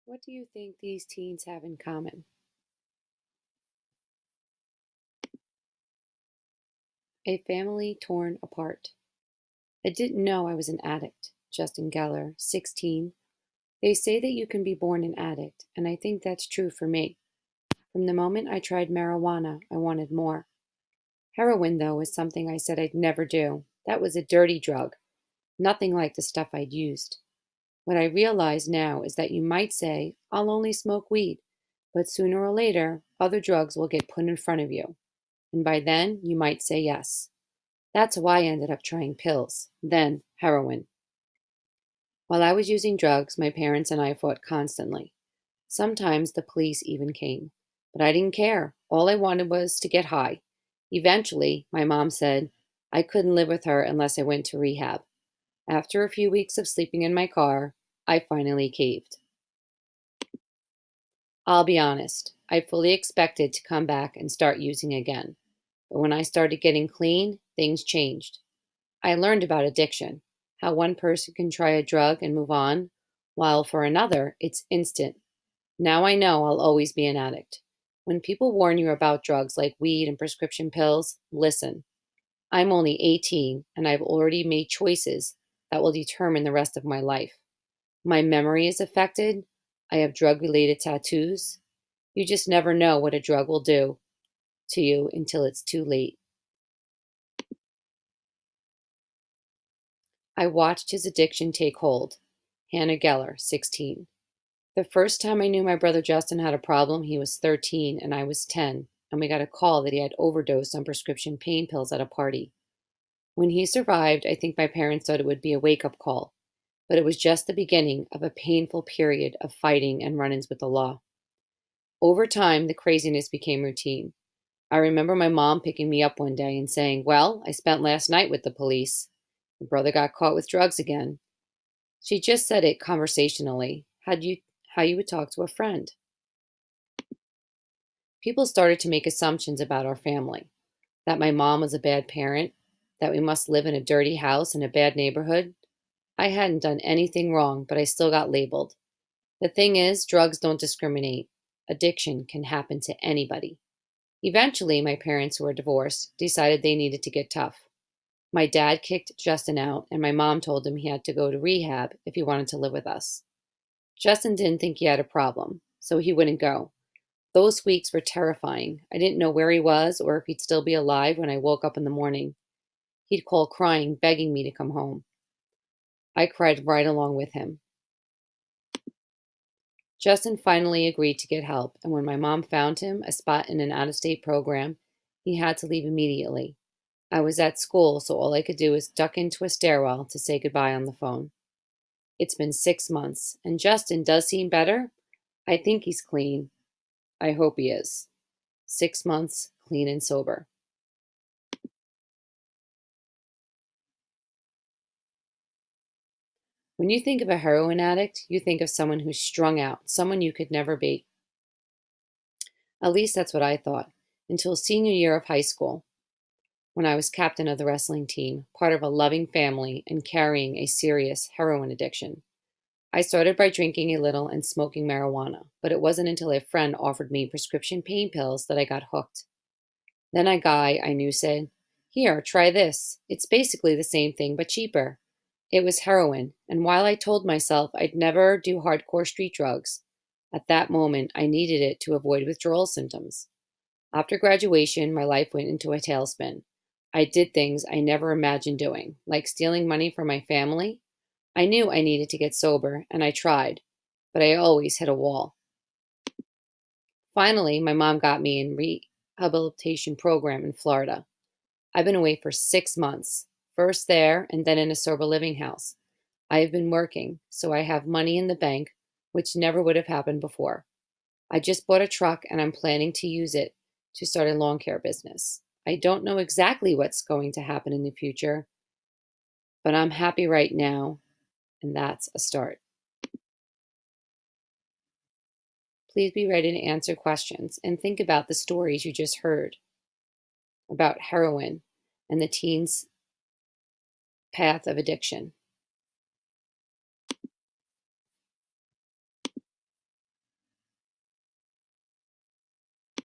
What do you think these teens have in common? A family torn apart. I didn't know I was an addict. Justin Geller, 16. They say that you can be born an addict, and I think that's true for me. From the moment I tried marijuana, I wanted more. Heroin, though, was something I said I'd never do. That was a dirty drug, nothing like the stuff I'd used. What I realize now is that you might say, I'll only smoke weed, but sooner or later, other drugs will get put in front of you. And by then, you might say yes. That's why I ended up trying pills, then heroin. While I was using drugs, my parents and I fought constantly. Sometimes the police even came. But I didn't care. All I wanted was to get high. Eventually, my mom said I couldn't live with her unless I went to rehab. After a few weeks of sleeping in my car, I finally caved. I'll be honest, I fully expected to come back and start using again. But when I started getting clean, things changed. I learned about addiction, how one person can try a drug and move on, while for another, it's instant. Now I know I'll always be an addict. When people warn you about drugs like weed and prescription pills, listen. I'm only 18 and I've already made choices that will determine the rest of my life. My memory is affected. I have drug related tattoos. You just never know what a drug will do to you until it's too late. I watched his addiction take hold. Hannah Geller, 16. The first time I knew my brother Justin had a problem, he was 13 and I was 10, and we got a call that he had overdosed on prescription pain pills at a party. When he survived, I think my parents thought it would be a wake up call, but it was just the beginning of a painful period of fighting and run ins with the law. Over time, the craziness became routine. I remember my mom picking me up one day and saying, Well, I spent last night with the police. Your brother got caught with drugs again. She just said it conversationally, how you would talk to a friend. People started to make assumptions about our family, that my mom was a bad parent, that we must live in a dirty house in a bad neighborhood. I hadn't done anything wrong, but I still got labeled. The thing is, drugs don't discriminate. Addiction can happen to anybody. Eventually, my parents, who were divorced, decided they needed to get tough. My dad kicked Justin out, and my mom told him he had to go to rehab if he wanted to live with us. Justin didn't think he had a problem, so he wouldn't go. Those weeks were terrifying. I didn't know where he was or if he'd still be alive when I woke up in the morning. He'd call crying, begging me to come home. I cried right along with him. Justin finally agreed to get help, and when my mom found him a spot in an out of state program, he had to leave immediately. I was at school, so all I could do was duck into a stairwell to say goodbye on the phone. It's been 6 months, and Justin does seem better. I think he's clean. I hope he is. 6 months, clean and sober. When you think of a heroin addict, you think of someone who's strung out, someone you could never be. At least that's what I thought, until senior year of high school, when I was captain of the wrestling team, part of a loving family, and carrying a serious heroin addiction. I started by drinking a little and smoking marijuana, but it wasn't until a friend offered me prescription pain pills that I got hooked. Then a guy I knew said, Here, try this. It's basically the same thing, but cheaper. It was heroin, and while I told myself I'd never do hardcore street drugs, at that moment I needed it to avoid withdrawal symptoms. After graduation, my life went into a tailspin. I did things I never imagined doing, like stealing money from my family. I knew I needed to get sober, and I tried, but I always hit a wall. Finally, my mom got me in rehabilitation program in Florida. I've been away for 6 months, first there and then in a sober living house. I have been working, so I have money in the bank, which never would have happened before. I just bought a truck and I'm planning to use it to start a lawn care business. I don't know exactly what's going to happen in the future, but I'm happy right now, and that's a start. Please be ready to answer questions and think about the stories you just heard about heroin and the teen's path of addiction.